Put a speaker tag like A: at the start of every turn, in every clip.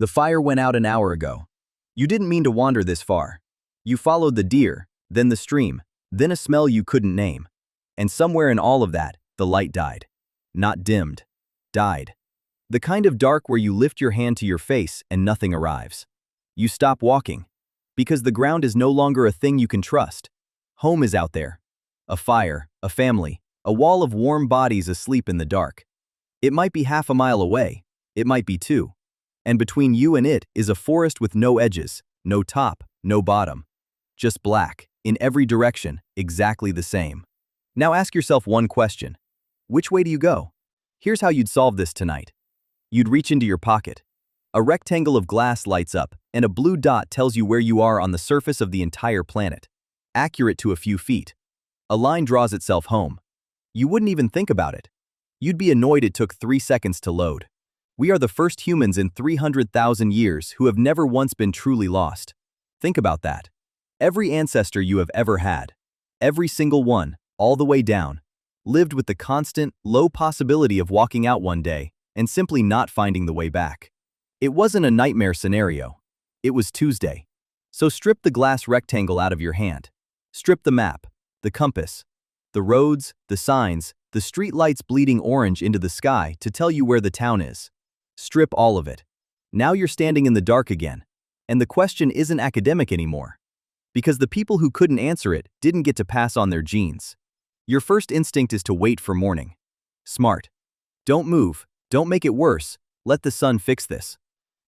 A: The fire went out an hour ago. You didn't mean to wander this far. You followed the deer, then the stream, then a smell you couldn't name. And somewhere in all of that, the light died. Not dimmed. Died. The kind of dark where you lift your hand to your face and nothing arrives. You stop walking. Because the ground is no longer a thing you can trust. Home is out there. A fire, a family, a wall of warm bodies asleep in the dark. It might be half a mile away. It might be 2. And between you and it is a forest with no edges, no top, no bottom. Just black, in every direction, exactly the same. Now ask yourself one question. Which way do you go? Here's how you'd solve this tonight. You'd reach into your pocket. A rectangle of glass lights up, and a blue dot tells you where you are on the surface of the entire planet. Accurate to a few feet. A line draws itself home. You wouldn't even think about it. You'd be annoyed it took 3 seconds to load. We are the first humans in 300,000 years who have never once been truly lost. Think about that. Every ancestor you have ever had, every single one, all the way down, lived with the constant, low possibility of walking out one day and simply not finding the way back. It wasn't a nightmare scenario. It was Tuesday. So strip the glass rectangle out of your hand. Strip the map, the compass, the roads, the signs, the street lights bleeding orange into the sky to tell you where the town is. Strip all of it. Now you're standing in the dark again. And the question isn't academic anymore. Because the people who couldn't answer it didn't get to pass on their genes. Your first instinct is to wait for morning. Smart. Don't move, don't make it worse, let the sun fix this.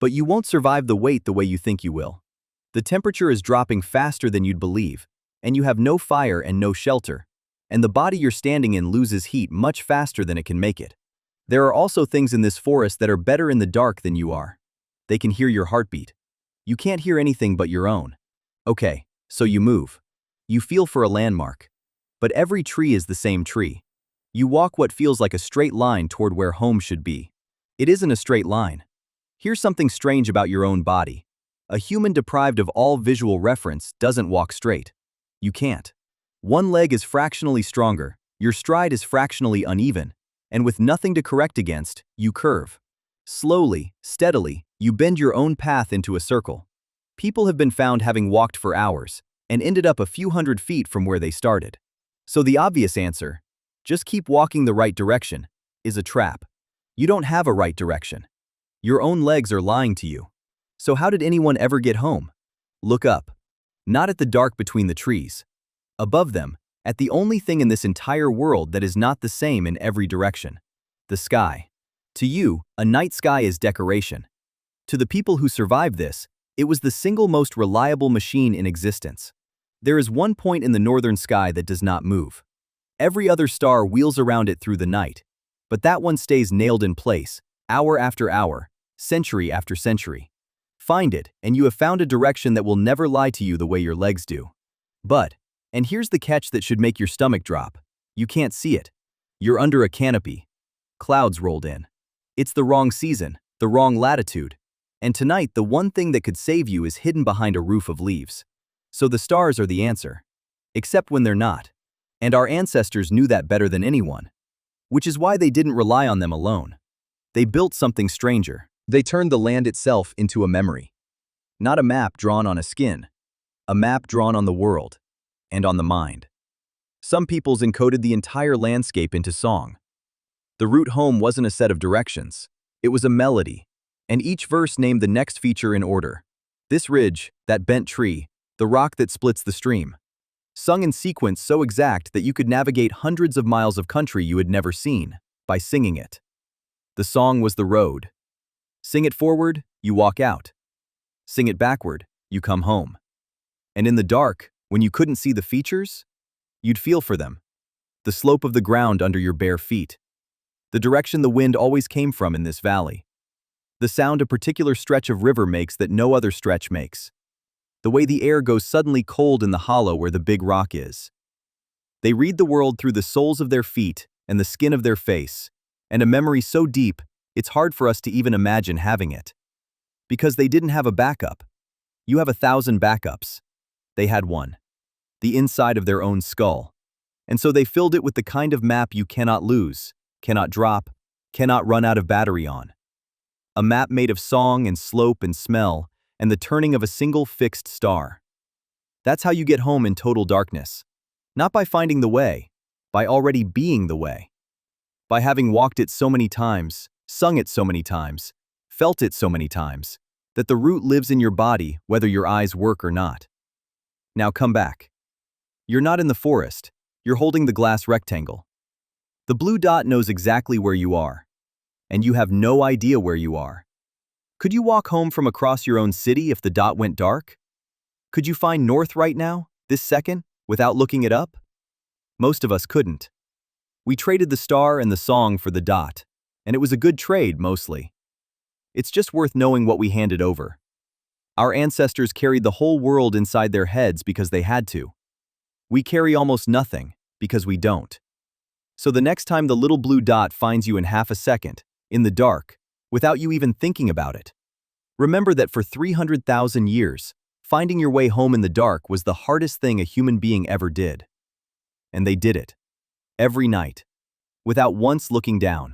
A: But you won't survive the wait the way you think you will. The temperature is dropping faster than you'd believe, and you have no fire and no shelter, and the body you're standing in loses heat much faster than it can make it. There are also things in this forest that are better in the dark than you are. They can hear your heartbeat. You can't hear anything but your own. Okay, so you move. You feel for a landmark. But every tree is the same tree. You walk what feels like a straight line toward where home should be. It isn't a straight line. Here's something strange about your own body. A human deprived of all visual reference doesn't walk straight. You can't. One leg is fractionally stronger, your stride is fractionally uneven, and with nothing to correct against, you curve. Slowly, steadily, you bend your own path into a circle. People have been found having walked for hours, and ended up a few hundred feet from where they started. So the obvious answer, just keep walking the right direction, is a trap. You don't have a right direction. Your own legs are lying to you. So how did anyone ever get home? Look up. Not at the dark between the trees. Above them, at the only thing in this entire world that is not the same in every direction. The sky. To you, a night sky is decoration. To the people who survived this, it was the single most reliable machine in existence. There is one point in the northern sky that does not move. Every other star wheels around it through the night, but that one stays nailed in place, hour after hour, century after century. Find it, and you have found a direction that will never lie to you the way your legs do. But, and here's the catch that should make your stomach drop, you can't see it. You're under a canopy. Clouds rolled in. It's the wrong season, the wrong latitude. And tonight, the one thing that could save you is hidden behind a roof of leaves. So the stars are the answer. Except when they're not. And our ancestors knew that better than anyone. Which is why they didn't rely on them alone. They built something stranger. They turned the land itself into a memory. Not a map drawn on a skin. A map drawn on the world. And on the mind. Some peoples encoded the entire landscape into song. The route home wasn't a set of directions. It was a melody. And each verse named the next feature in order. This ridge, that bent tree, the rock that splits the stream. Sung in sequence so exact that you could navigate hundreds of miles of country you had never seen, by singing it. The song was the road. Sing it forward, you walk out. Sing it backward, you come home. And in the dark, when you couldn't see the features, you'd feel for them. The slope of the ground under your bare feet. The direction the wind always came from in this valley. The sound a particular stretch of river makes that no other stretch makes. The way the air goes suddenly cold in the hollow where the big rock is. They read the world through the soles of their feet and the skin of their face, and a memory so deep, it's hard for us to even imagine having it. Because they didn't have a backup. You have 1,000 backups. They had one. The inside of their own skull. And so they filled it with the kind of map you cannot lose, cannot drop, cannot run out of battery on. A map made of song and slope and smell, and the turning of a single fixed star. That's how you get home in total darkness. Not by finding the way, by already being the way. By having walked it so many times, sung it so many times, felt it so many times, that the route lives in your body whether your eyes work or not. Now come back. You're not in the forest, you're holding the glass rectangle. The blue dot knows exactly where you are, and you have no idea where you are. Could you walk home from across your own city if the dot went dark? Could you find north right now, this second, without looking it up? Most of us couldn't. We traded the star and the song for the dot, and it was a good trade, mostly. It's just worth knowing what we handed over. Our ancestors carried the whole world inside their heads because they had to. We carry almost nothing because we don't. So the next time the little blue dot finds you in half a second, in the dark, without you even thinking about it, remember that for 300,000 years, finding your way home in the dark was the hardest thing a human being ever did. And they did it. Every night. Without once looking down.